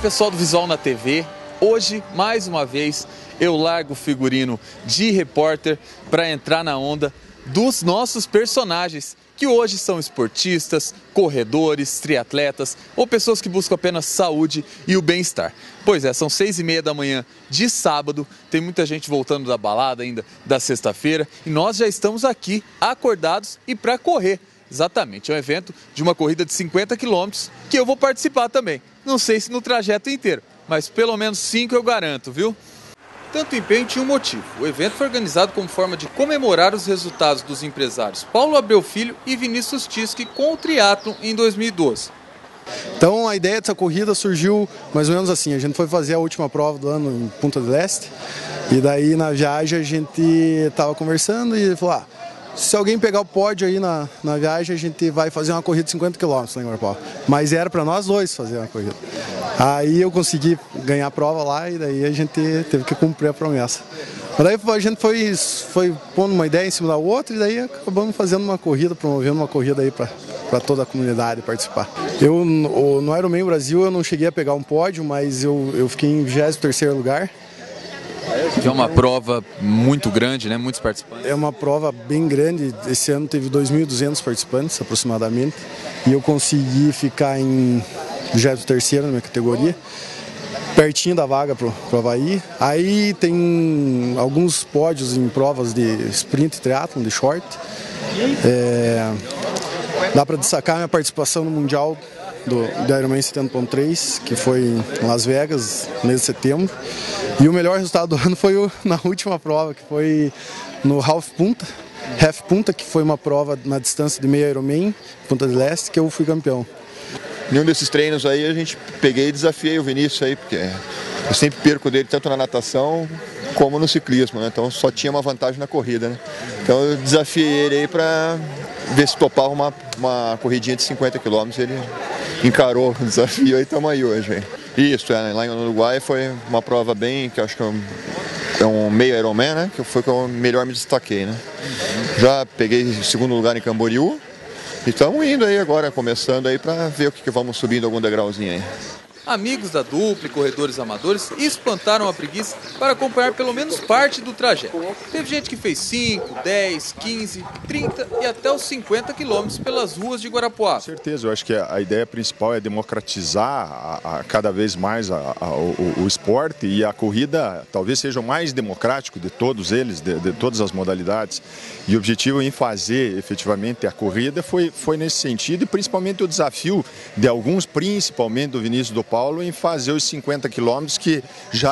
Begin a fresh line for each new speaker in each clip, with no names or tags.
Pessoal do Visual na TV, hoje, mais uma vez, eu largo o figurino de repórter para entrar na onda dos nossos personagens, que hoje são esportistas, corredores, triatletas ou pessoas que buscam apenas saúde e o bem-estar. Pois é, são 6h30 da manhã de sábado, tem muita gente voltando da balada ainda da sexta-feira e nós já estamos aqui acordados e para correr. Exatamente, é um evento de uma corrida de 50 quilômetros que eu vou participar também. Não sei se no trajeto inteiro, mas pelo menos 5 eu garanto, viu? Tanto empenho tinha um motivo. O evento foi organizado como forma de comemorar os resultados dos empresários Paulo Abreu Filho e Vinícius Tischi com o triatlon em 2012.
Então a ideia dessa corrida surgiu mais ou menos assim, a gente foi fazer a última prova do ano em Punta del Este e daí na viagem a gente estava conversando e falou, se alguém pegar o pódio aí na viagem, a gente vai fazer uma corrida de 50 km lá em Guarapau. Mas era para nós dois fazer uma corrida. Aí eu consegui ganhar a prova lá e daí a gente teve que cumprir a promessa. Mas daí a gente foi pondo uma ideia em cima da outra e daí acabamos fazendo uma corrida, promovendo uma corrida aí para toda a comunidade participar. Eu no Ironman Brasil eu não cheguei a pegar um pódio, mas eu fiquei em 23º lugar.
Que é uma prova muito grande, né? Muitos participantes.
É uma prova bem grande. Esse ano teve 2.200 participantes aproximadamente. E eu consegui ficar em 23º na minha categoria, pertinho da vaga para o Havaí. Aí tem alguns pódios em provas de sprint e triatlon, de short. Dá para destacar a minha participação no Mundial do Ironman 70.3, que foi em Las Vegas, no mês de setembro. E o melhor resultado do ano foi na última prova, que foi no Half Punta, que foi uma prova na distância de meio Ironman, Punta del Este, que eu fui campeão.
Em um desses treinos aí a gente peguei e desafiei o Vinícius aí, porque eu sempre perco dele tanto na natação como no ciclismo, né? Então só tinha uma vantagem na corrida, né? Então eu desafiei ele aí para ver se topava uma corridinha de 50 km, ele encarou o desafio aí, estamos aí hoje. Hein? Isso, lá no Uruguai foi uma prova bem, que eu acho que é um meio Ironman, né? Que foi que eu melhor me destaquei, né? Já peguei segundo lugar em Camboriú e estamos indo aí agora, começando aí para ver o que vamos subindo algum degrauzinho aí.
Amigos da dupla e corredores amadores espantaram a preguiça para acompanhar pelo menos parte do trajeto. Teve gente que fez 5, 10, 15, 30 e até os 50 quilômetros pelas ruas de Guarapuava.
Com certeza, eu acho que a ideia principal é democratizar cada vez mais o esporte, e a corrida talvez seja o mais democrático de todos eles, de todas as modalidades. E o objetivo em fazer efetivamente a corrida foi nesse sentido, e principalmente o desafio de alguns, principalmente do Vinícius do Paulo, em fazer os 50 quilômetros, que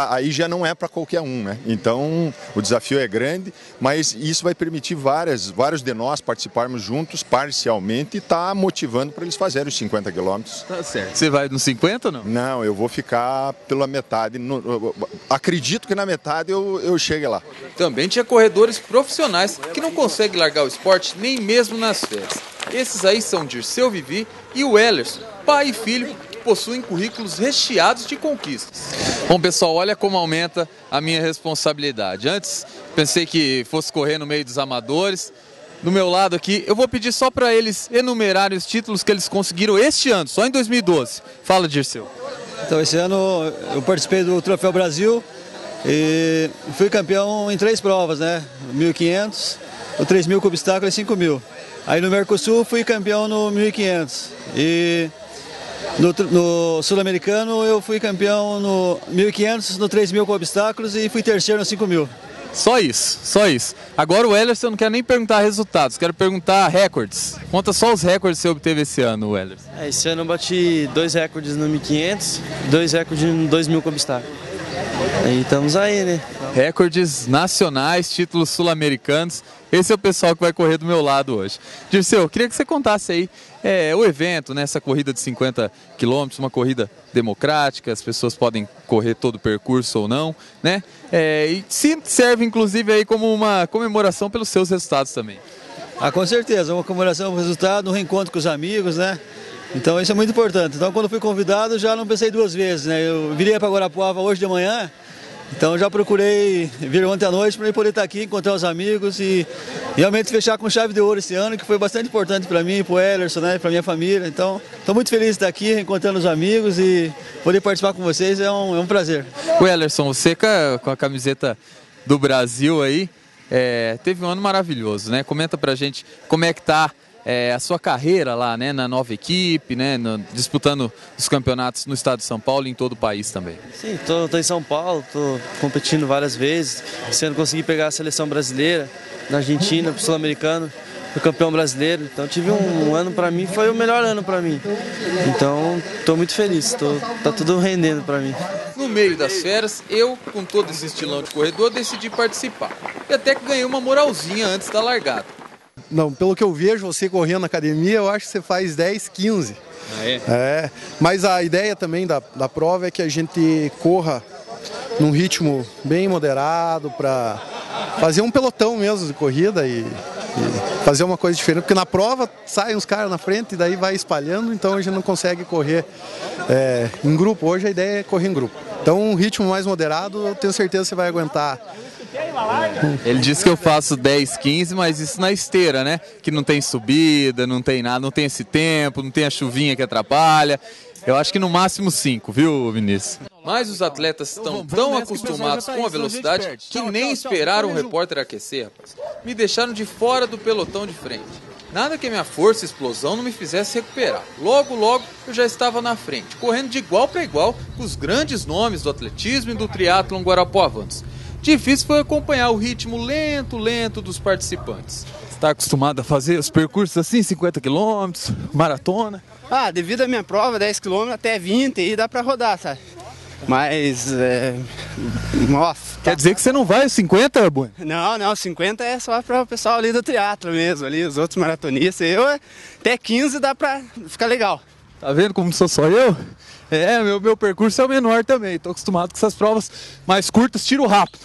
aí já não é para qualquer um, né? Então o desafio é grande, mas isso vai permitir vários de nós participarmos juntos parcialmente e tá motivando para eles fazerem os 50 quilômetros.
Tá certo. Você vai nos 50 ou não?
Não, eu vou ficar pela metade. Acredito que na metade eu chegue lá.
Também tinha corredores profissionais que não conseguem largar o esporte nem mesmo nas férias. Esses aí são Dirceu Vivi e o Ellerson, pai e filho, que possuem currículos recheados de conquistas. Bom, pessoal, olha como aumenta a minha responsabilidade. Antes, pensei que fosse correr no meio dos amadores. Do meu lado aqui, eu vou pedir só para eles enumerarem os títulos que eles conseguiram este ano, só em 2012. Fala, Dirceu.
Então, esse ano eu participei do Troféu Brasil e fui campeão em 3 provas, né? 1.500, o 3.000 com obstáculo e 5.000. Aí no Mercosul fui campeão no 1.500 e no Sul-Americano eu fui campeão no 1.500, no 3.000 com obstáculos e fui terceiro no 5.000.
Só isso, só isso. Agora o Ellerson, eu não quero nem perguntar resultados, quero perguntar recordes. Conta só os recordes que você obteve esse ano, Ellerson.
Esse ano eu bati 2 recordes no 1.500, 2 recordes no 2.000 com obstáculo. E estamos aí, né?
Recordes nacionais, títulos sul-americanos. Esse é o pessoal que vai correr do meu lado hoje. Dirceu, eu queria que você contasse aí o evento, né, essa corrida de 50 quilômetros, uma corrida democrática, as pessoas podem correr todo o percurso ou não, né? E se serve inclusive aí como uma comemoração pelos seus resultados também.
Com certeza, uma comemoração do resultado, um reencontro com os amigos, né? Então isso é muito importante. Então quando fui convidado já não pensei 2 vezes, né? Eu virei para Guarapuava hoje de manhã Então já procurei vir ontem à noite para poder estar aqui, encontrar os amigos e realmente fechar com chave de ouro esse ano, que foi bastante importante para mim, para o Ellerson, né, para minha família. Então, estou muito feliz de estar aqui, encontrando os amigos e poder participar com vocês é um prazer.
O Ellerson, você com a camiseta do Brasil aí, teve um ano maravilhoso, né? Comenta pra gente como é que tá a sua carreira lá, né, na nova equipe, né, disputando os campeonatos no estado de São Paulo e em todo o país também.
Sim, tô em São Paulo, tô competindo várias vezes. Esse ano consegui pegar a seleção brasileira, na Argentina, pro Sul-Americano, fui campeão brasileiro. Então tive um ano pra mim, foi o melhor ano pra mim. Então tô muito feliz, tá tudo rendendo pra mim.
No meio das férias, eu, com todo esse estilão de corredor, decidi participar. E até que ganhei uma moralzinha antes da largada.
Não, pelo que eu vejo você correndo na academia, eu acho que você faz 10, 15.
Ah,
é? Mas a ideia também da prova é que a gente corra num ritmo bem moderado para fazer um pelotão mesmo de corrida e fazer uma coisa diferente. Porque na prova saem os caras na frente e daí vai espalhando, então a gente não consegue correr em grupo. Hoje a ideia é correr em grupo. Então um ritmo mais moderado, eu tenho certeza que você vai aguentar.
Ele disse que eu faço 10, 15, mas isso na esteira, né? Que não tem subida, não tem nada, não tem esse tempo, não tem a chuvinha que atrapalha. Eu acho que no máximo 5, viu, Vinícius? Mas os atletas estão tão acostumados com a velocidade que nem esperaram o repórter aquecer, rapaz. Me deixaram de fora do pelotão de frente. Nada que a minha força e explosão não me fizesse recuperar. Logo, logo, eu já estava na frente, correndo de igual para igual com os grandes nomes do atletismo e do triatlon guarapuavanos. Difícil foi acompanhar o ritmo lento dos participantes. Você está acostumado a fazer os percursos assim, 50 km, maratona?
Devido à minha prova, 10 km até 20 e dá pra rodar, sabe? Mas, nossa.
Quer dizer que você não vai 50, Bueno?
Não, 50 é só para o pessoal ali do triatlo mesmo, ali, os outros maratonistas. Eu até 15 dá pra ficar legal.
Tá vendo como sou só eu? Meu percurso é o menor também. Tô acostumado com essas provas mais curtas, tiro rápido.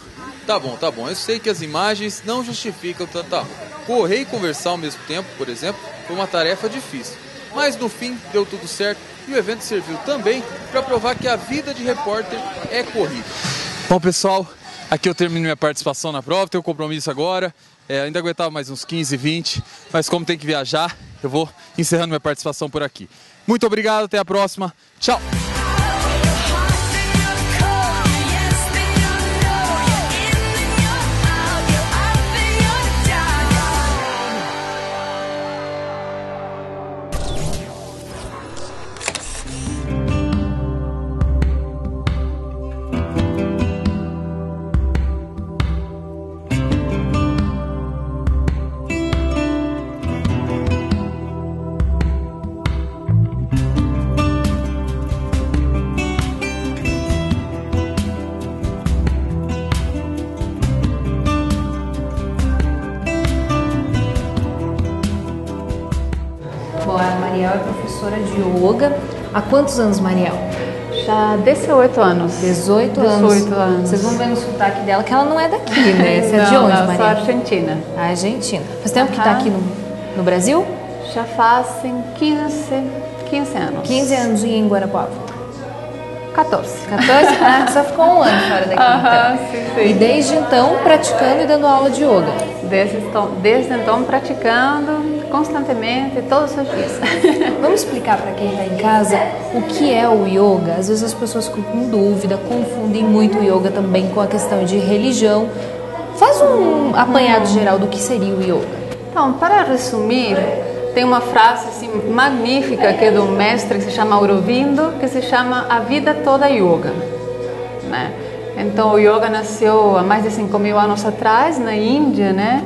Tá bom. Eu sei que as imagens não justificam tanta roupa. Correr e conversar ao mesmo tempo, por exemplo, foi uma tarefa difícil. Mas no fim deu tudo certo e o evento serviu também para provar que a vida de repórter é corrida. Bom, pessoal, aqui eu termino minha participação na prova, tenho compromisso agora. Ainda aguentava mais uns 15, 20, mas como tem que viajar, eu vou encerrando minha participação por aqui. Muito obrigado, até a próxima. Tchau!
A Mariel é professora de yoga. Há quantos anos, Mariel?
Já 18 anos.
18 anos. Vocês vão ver no sotaque dela que ela não é daqui, né? Você é de onde, Mariel?
Eu sou argentina.
Argentina. Faz tempo que está aqui no Brasil?
Já fazem 15 anos.
15 anos em Guarapuava?
14.
14? Só ficou um ano fora daqui, então.
Sim.
E desde então praticando e dando aula de yoga?
Desde então praticando constantemente, todos os dias.
Vamos explicar para quem está em casa o que é o yoga? Às vezes as pessoas ficam com dúvida, confundem muito o yoga também com a questão de religião. Faz um apanhado geral do que seria o yoga.
Então, para resumir, tem uma frase assim, magnífica que é do mestre que se chama Aurobindo, que se chama A Vida Toda Yoga, né? Então o yoga nasceu há mais de 5.000 anos atrás na Índia, né?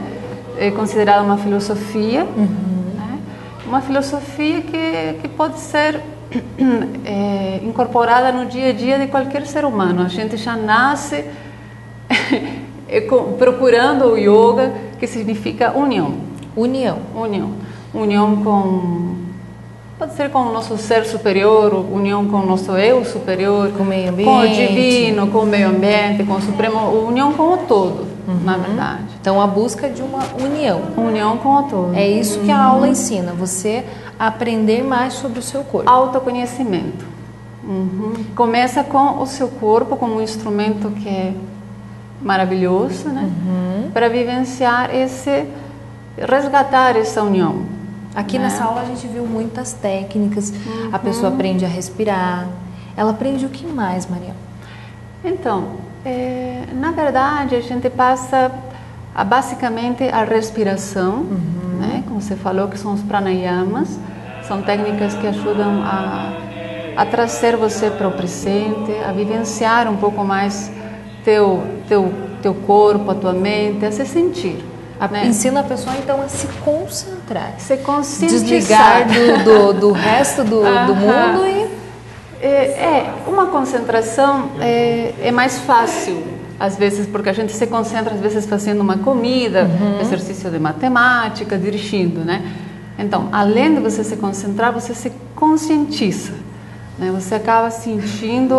É considerada uma filosofia, né? Uma filosofia que pode ser incorporada no dia a dia de qualquer ser humano. A gente já nasce procurando o yoga, que significa união. União com, pode ser com o nosso ser superior, união com o nosso eu superior,
com o meio ambiente,
com o divino, com o meio ambiente, com o supremo, união com o todo, na verdade.
Então a busca de uma união.
União com o todo.
É isso que a aula ensina, você aprender mais sobre o seu corpo.
Autoconhecimento. Começa com o seu corpo como um instrumento que maravilhoso, né? Para vivenciar resgatar essa união.
Aqui nessa aula a gente viu muitas técnicas, a pessoa aprende a respirar. Ela aprende o que mais, Maria?
Então, na verdade, a gente passa basicamente a respiração, né? Como você falou, que são os pranayamas, são técnicas que ajudam a trazer você para o presente, a vivenciar um pouco mais teu corpo, a tua mente, a se sentir. Né?
Ensina a pessoa então a se concentrar,
se conscientizar,
desligar do resto do mundo e
uma concentração é mais fácil às vezes, porque a gente se concentra às vezes fazendo uma comida, exercício de matemática, dirigindo, né? Então, além de você se concentrar, você se conscientiza, né? Você acaba sentindo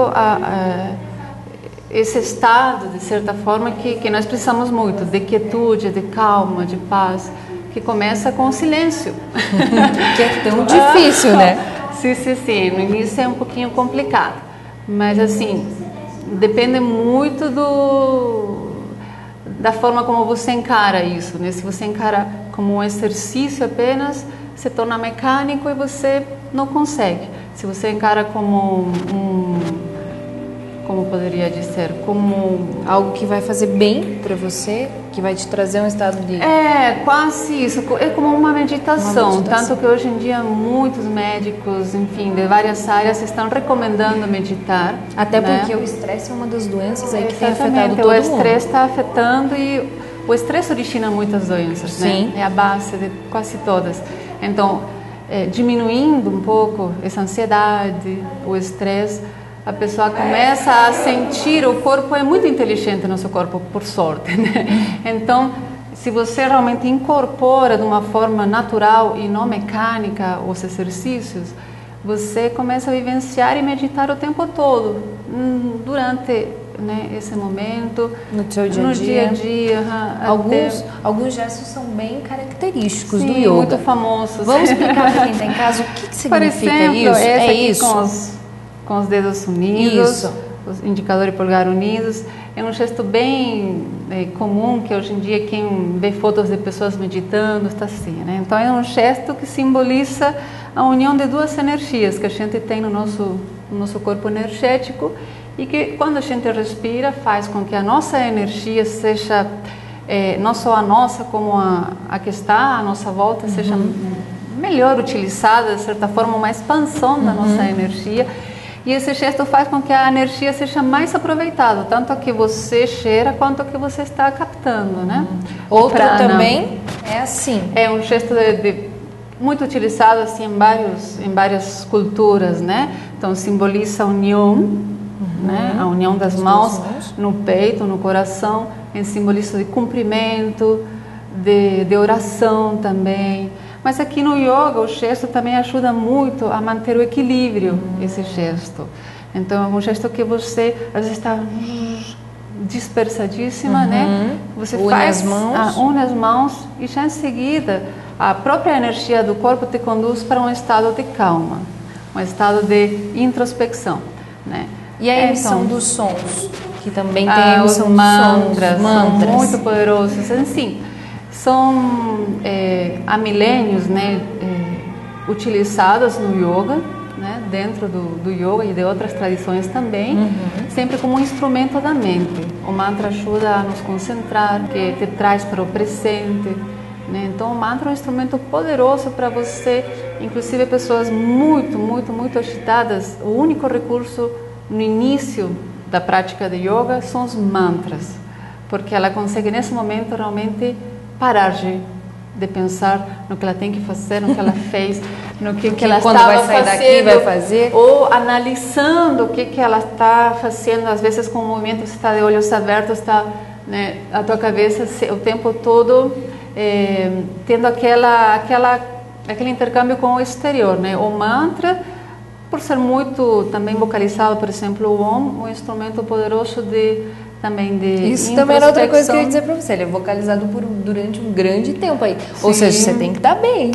esse estado, de certa forma, que nós precisamos muito, de quietude, de calma, de paz, que começa com o silêncio.
Que é tão difícil, né?
Sim. No início é um pouquinho complicado, mas assim, depende muito da forma como você encara isso, né? Se você encara como um exercício apenas, se torna mecânico e você não consegue. Se você encara como como poderia dizer, como
algo que vai fazer bem para você, que vai te trazer um estado de...
quase isso, é como uma meditação, tanto que hoje em dia muitos médicos, enfim, de várias áreas estão recomendando meditar.
Até
né?
porque o estresse é uma das doenças aí que tem afetado todo mundo.
O estresse está afetando e o estresse origina muitas doenças,
Sim.
né? É a base de quase todas. Então, diminuindo um pouco essa ansiedade, o estresse, a pessoa começa a sentir, o corpo é muito inteligente, nosso corpo, por sorte, né? Então, se você realmente incorpora de uma forma natural e não mecânica os exercícios, você começa a vivenciar e meditar o tempo todo, durante, né, esse momento,
no seu dia a dia. Alguns gestos são bem característicos do yoga.
Muito famosos.
Vamos explicar para quem está em casa o que significa
Por exemplo,
isso?
É isso? Com os dedos unidos, os indicador e polegar unidos. É um gesto bem comum, que hoje em dia quem vê fotos de pessoas meditando está assim, né? Então é um gesto que simboliza a união de duas energias que a gente tem no nosso corpo energético e que quando a gente respira faz com que a nossa energia seja, não só a nossa, como a que está à nossa volta, seja melhor utilizada, de certa forma, uma expansão da nossa energia. E esse gesto faz com que a energia seja mais aproveitada, tanto a que você cheira quanto a que você está captando, né?
Outro também é assim.
É um gesto muito utilizado assim em várias culturas, né? Então simboliza a união, né? A união das mãos no peito, no coração, em simboliza de cumprimento, de oração também. Mas aqui no yoga o gesto também ajuda muito a manter o equilíbrio, esse gesto. Então é um gesto que você às vezes está dispersadíssima, né? Você une as mãos e já em seguida a própria energia do corpo te conduz para um estado de calma, um estado de introspecção, né?
E a emissão dos sons, que também tem a emissão dos
mantras, são muito poderosos, assim. São há milênios, né, utilizados no yoga, né, dentro do yoga e de outras tradições também, sempre como um instrumento da mente. O mantra ajuda a nos concentrar, que te traz para o presente, né? Então o mantra é um instrumento poderoso para você, inclusive pessoas muito agitadas. O único recurso no início da prática de yoga são os mantras, porque ela consegue nesse momento realmente parar de pensar no que ela tem que fazer, no que ela fez, no que ela estava fazendo,
vai fazer,
ou analisando o que ela está fazendo. Às vezes com o movimento você está de olhos abertos, está, né, a tua cabeça o tempo todo tendo aquele intercâmbio com o exterior, né? O mantra, por ser muito também vocalizado, por exemplo, o Om, um instrumento poderoso também de
isso também era outra coisa que eu ia dizer para você, ele é vocalizado durante um grande tempo aí. Sim. Ou seja, você tem que estar bem.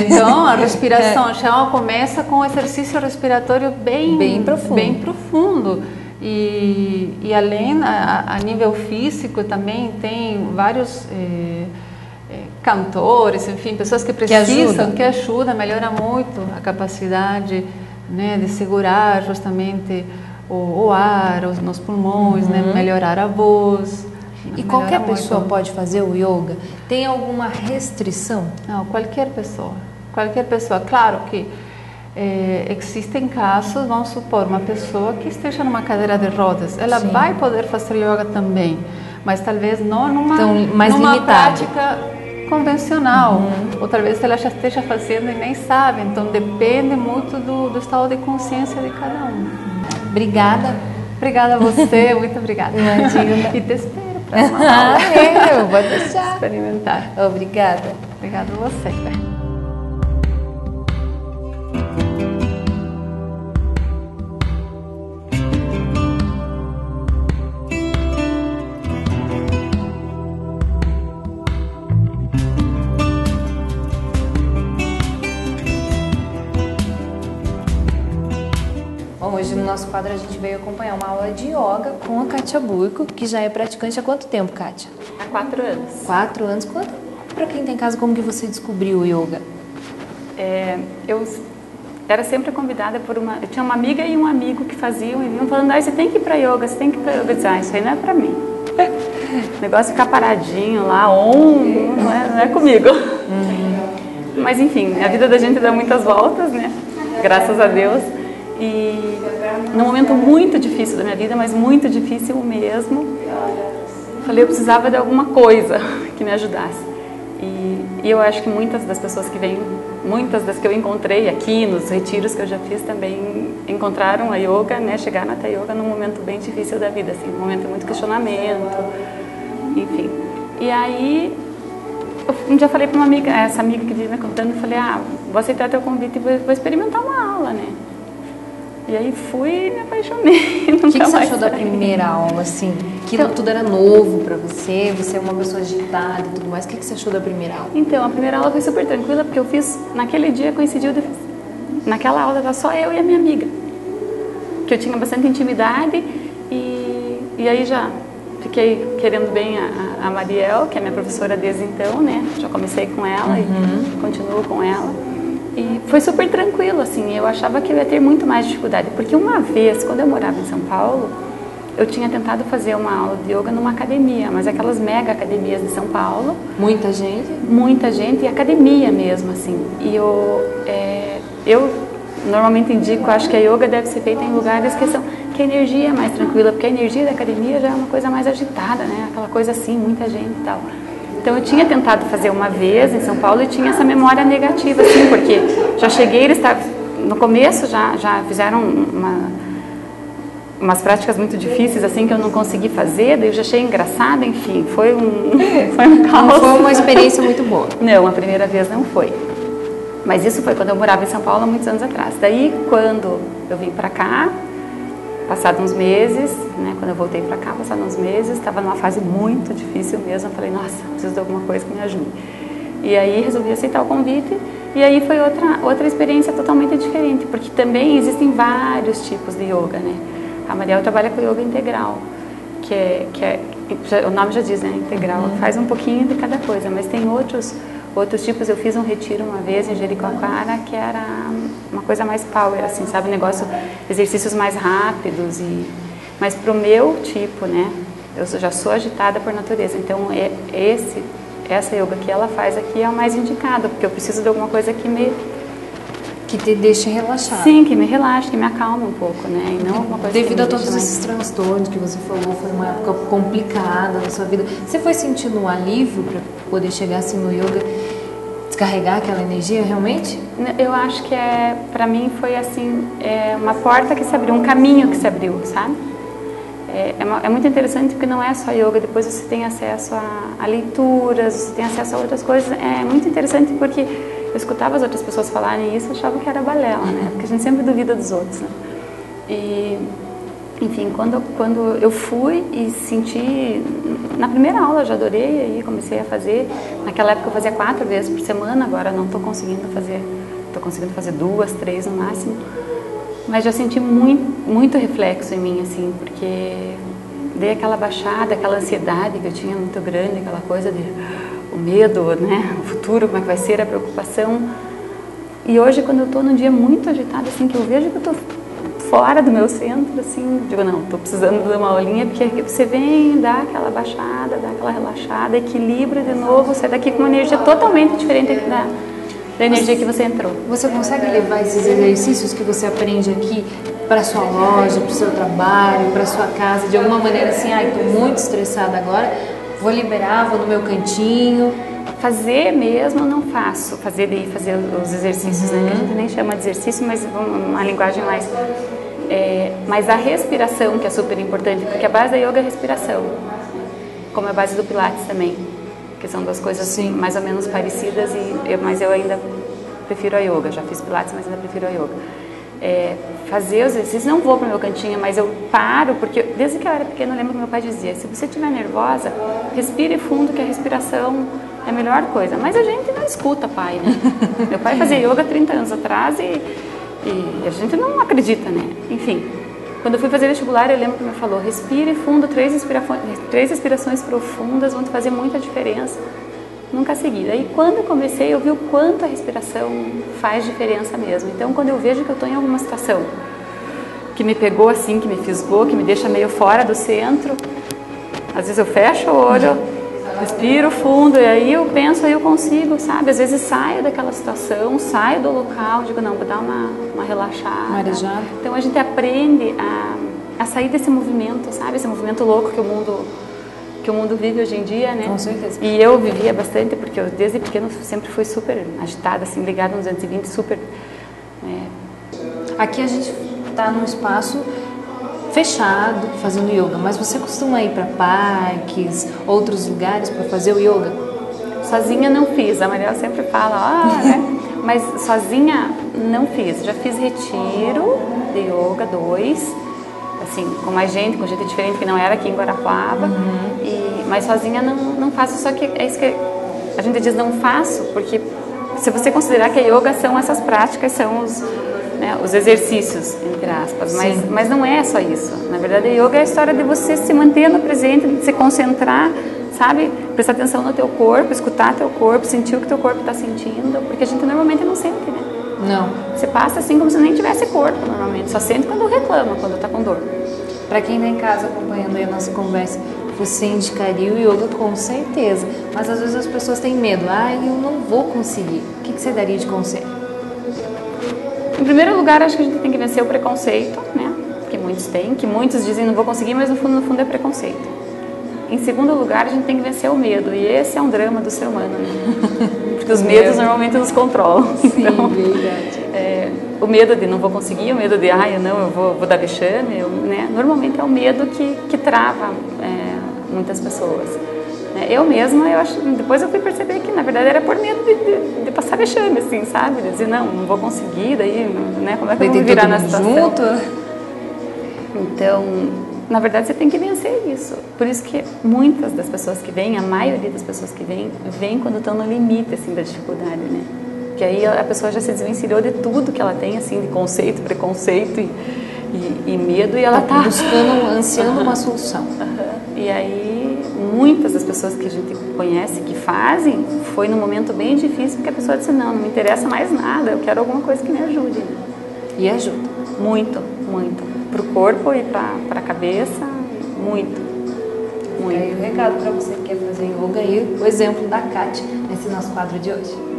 Então, a respiração já começa com um exercício respiratório bem profundo, E além, a nível físico também tem vários cantores, enfim, pessoas que precisam, que ajudam, melhora muito a capacidade, né, de segurar justamente o ar nos pulmões, né, melhorar a voz.
E qualquer pessoa pode fazer o yoga? Tem alguma restrição?
Não, qualquer pessoa. Qualquer pessoa. Claro que existem casos, vamos supor, uma pessoa que esteja numa cadeira de rodas, ela vai poder fazer yoga também, mas talvez não numa prática convencional, ou talvez ela já esteja fazendo e nem sabe, então depende muito do estado de consciência de cada um.
Obrigada.
Obrigada a você, muito obrigada.
Imagina.
E te espero para uma aula.
Eu vou deixar.
Experimentar.
Obrigada.
Obrigada a você.
Bom, hoje no nosso quadro a gente veio acompanhar uma aula de yoga com a Kátia Burco, que já é praticante há quanto tempo, Kátia?
Há 4 anos.
4 anos. Para quem tem em casa, como que você descobriu o yoga?
Eu era sempre convidada por eu tinha uma amiga e um amigo que faziam e vinham falando, você tem que ir para yoga, você tem que ir para yoga. Eu disse, isso aí não é para mim. O negócio de ficar paradinho lá, não é comigo. Mas enfim, a vida da gente dá muitas voltas, né? Graças a Deus. E num momento muito difícil da minha vida, mas muito difícil mesmo, falei, eu precisava de alguma coisa que me ajudasse. E eu acho que muitas das pessoas que vêm, muitas das que eu encontrei aqui nos retiros que eu já fiz também encontraram a yoga, né? Chegaram até a yoga num momento bem difícil da vida, assim, um momento de muito questionamento, enfim. E aí, um dia eu falei para uma amiga, essa amiga que vinha me contando, eu falei, vou aceitar teu convite e vou experimentar uma aula, né? E aí fui e me apaixonei.
O que você achou da primeira aula, assim? Aquilo tudo era novo pra você, você é uma pessoa agitada e tudo mais. O que você achou da primeira aula?
Então, a primeira aula foi super tranquila, porque eu fiz, naquele dia coincidiu, naquela aula era só eu e a minha amiga. Que eu tinha bastante intimidade e aí já fiquei querendo bem a Mariel, que é minha professora desde então, né? Já comecei com ela e continuo com ela. E foi super tranquilo, assim, eu achava que eu ia ter muito mais dificuldade, porque uma vez, quando eu morava em São Paulo, eu tinha tentado fazer uma aula de yoga numa academia, mas aquelas mega academias de São Paulo.
Muita gente?
Muita gente, e academia mesmo, assim. E eu normalmente indico, acho que a yoga deve ser feita em lugares que a energia é mais tranquila, porque a energia da academia já é uma coisa mais agitada, né? Aquela coisa assim, muita gente e tal. Então eu tinha tentado fazer uma vez em São Paulo e tinha essa memória negativa, assim, porque já cheguei, eles estavam, no começo já fizeram umas práticas muito difíceis, assim, que eu não consegui fazer, daí eu já achei engraçado, enfim, foi um caos.
Não foi uma experiência muito boa.
Não, a primeira vez não foi. Mas isso foi quando eu morava em São Paulo há muitos anos atrás. Daí, quando eu vim pra cá, passados uns meses, né, quando eu voltei para cá, passados uns meses, estava numa fase muito difícil mesmo, eu falei, nossa, preciso de alguma coisa que me ajude. E aí resolvi aceitar o convite, e aí foi outra experiência totalmente diferente, porque também existem vários tipos de yoga, né? A Mariel trabalha com yoga integral, o nome já diz, né, integral, faz um pouquinho de cada coisa, mas tem outros tipos. Eu fiz um retiro uma vez em Jericoacoara que era uma coisa mais power, assim, sabe, negócio, exercícios mais rápidos, mas pro meu tipo, né, eu já sou agitada por natureza, então essa yoga que ela faz aqui é a mais indicada, porque eu preciso de alguma coisa
que te deixe relaxar.
Sim, que me relaxe, que me acalme um pouco, né, e não alguma coisa
devido a todos esses transtornos que você falou, foi uma época complicada na sua vida. Você foi sentindo um alívio para poder chegar assim no yoga, descarregar aquela energia realmente?
Eu acho que para mim foi assim, uma porta que se abriu, um caminho que se abriu, sabe? É muito interessante porque não é só yoga, depois você tem acesso a leituras, você tem acesso a outras coisas. É muito interessante porque eu escutava as outras pessoas falarem isso e achava que era balela, né? Porque a gente sempre duvida dos outros, né? E, enfim, quando eu fui e senti, na primeira aula eu já adorei, aí comecei a fazer, naquela época eu fazia 4 vezes por semana, agora não estou conseguindo fazer 2, 3 no máximo. Mas já senti muito reflexo em mim, assim, porque dei aquela baixada, aquela ansiedade que eu tinha muito grande, aquela coisa de o medo, né, o futuro, como é que vai ser, a preocupação. E hoje, quando eu estou num dia muito agitado, assim, que eu vejo que eu estou fora do meu centro, assim, digo, não, estou precisando de uma aulinha, porque você vem, dá aquela baixada, dá aquela relaxada, equilibra de novo, sai daqui com uma energia totalmente diferente da energia que você entrou.
Você consegue levar esses exercícios que você aprende aqui para sua loja, para o seu trabalho, para sua casa, de alguma maneira assim, estou muito estressada agora, vou liberar, vou no meu cantinho?
Fazer mesmo eu não faço, fazer os exercícios, né? A gente nem chama de exercício, mas uma linguagem mais... mas a respiração, que é super importante, porque a base da yoga é a respiração, como a base do Pilates também, que são duas coisas assim, mais ou menos parecidas, mas eu ainda prefiro a yoga. Já fiz Pilates, mas ainda prefiro a yoga. Fazer os exercícios, não vou para o meu cantinho, mas eu paro, porque desde que eu era pequena eu lembro que meu pai dizia, se você estiver nervosa, respire fundo, que a respiração é a melhor coisa. Mas a gente não escuta pai, né? Meu pai fazia yoga 30 anos atrás e a gente não acredita, né? Enfim, quando eu fui fazer vestibular, eu lembro que me falou, respire fundo, 3 respirações profundas vão te fazer muita diferença. Nunca segui. Daí quando eu comecei, eu vi o quanto a respiração faz diferença mesmo. Então quando eu vejo que eu estou em alguma situação que me pegou assim, que me fisgou, que me deixa meio fora do centro, às vezes eu fecho o olho, respiro fundo, e aí eu penso, aí eu consigo, sabe? Às vezes saio daquela situação, saio do local, digo, não, vou dar uma relaxada.
Marejada.
Então a gente aprende a sair desse movimento, sabe? Esse movimento louco que o mundo vive hoje em dia, né?
Com certeza.
E eu vivia bastante, porque eu desde pequeno sempre fui super agitada, assim, ligada no 220, super...
Aqui a gente está num espaço fechado, fazendo yoga, mas você costuma ir para parques, outros lugares para fazer o yoga?
Sozinha não fiz, a Mariela sempre fala, né? Mas sozinha não fiz, já fiz retiro de yoga 2, assim, com mais gente, com gente diferente que não era aqui em Guarapuava, mas sozinha não faço, só que é isso que a gente diz, não faço, porque se você considerar que a yoga são essas práticas, são os exercícios, entre aspas, mas não é só isso. Na verdade, a yoga é a história de você se manter no presente, de se concentrar, sabe? Prestar atenção no teu corpo, escutar teu corpo, sentir o que teu corpo está sentindo, porque a gente normalmente não sente, né?
Não.
Você passa assim como se nem tivesse corpo, normalmente. Só sente quando reclama, quando está com dor.
Para quem está em casa acompanhando aí a nossa conversa, você indicaria o yoga com certeza, mas às vezes as pessoas têm medo. Eu não vou conseguir. O que você daria de conselho?
Em primeiro lugar, acho que a gente tem que vencer o preconceito, né? Que muitos têm, que muitos dizem não vou conseguir, mas no fundo é preconceito. Em segundo lugar, a gente tem que vencer o medo, e esse é um drama do ser humano, né? Porque os medos normalmente nos controlam.
Sim,
então,
verdade.
O medo de não vou conseguir, o medo de eu vou dar vexame, né? Normalmente é o medo que trava muitas pessoas. Eu mesma, depois eu fui perceber que na verdade era por medo de passar vexame, assim, sabe? De dizer, não vou conseguir, daí, né? Como é que eu vou me virar na situação? Junto? Então, na verdade você tem que vencer isso. Por isso que muitas das pessoas que vêm, a maioria das pessoas que vêm quando estão no limite, assim, da dificuldade, né? Que aí a pessoa já se desvencilhou de tudo que ela tem, assim, de conceito, preconceito e medo, e ela tá
ansiando uma solução.
E aí, muitas das pessoas que a gente conhece, que fazem, foi num momento bem difícil, porque a pessoa disse, não me interessa mais nada, eu quero alguma coisa que me ajude. Né?
E ajuda?
Muito, muito. Para o corpo e para a cabeça, muito.
Muito. Aí o recado para você que quer fazer yoga aí, o exemplo da Kátia, nesse nosso quadro de hoje.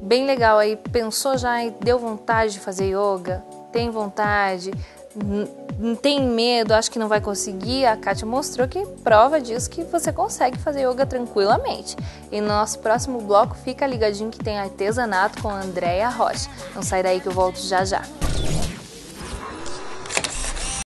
Bem legal aí, pensou já e deu vontade de fazer yoga? Tem vontade? Não tem medo? Acho que não vai conseguir? A Kátia mostrou que prova disso que você consegue fazer yoga tranquilamente. E no nosso próximo bloco fica ligadinho que tem artesanato com a Andréia Rocha. Não sai daí que eu volto já já.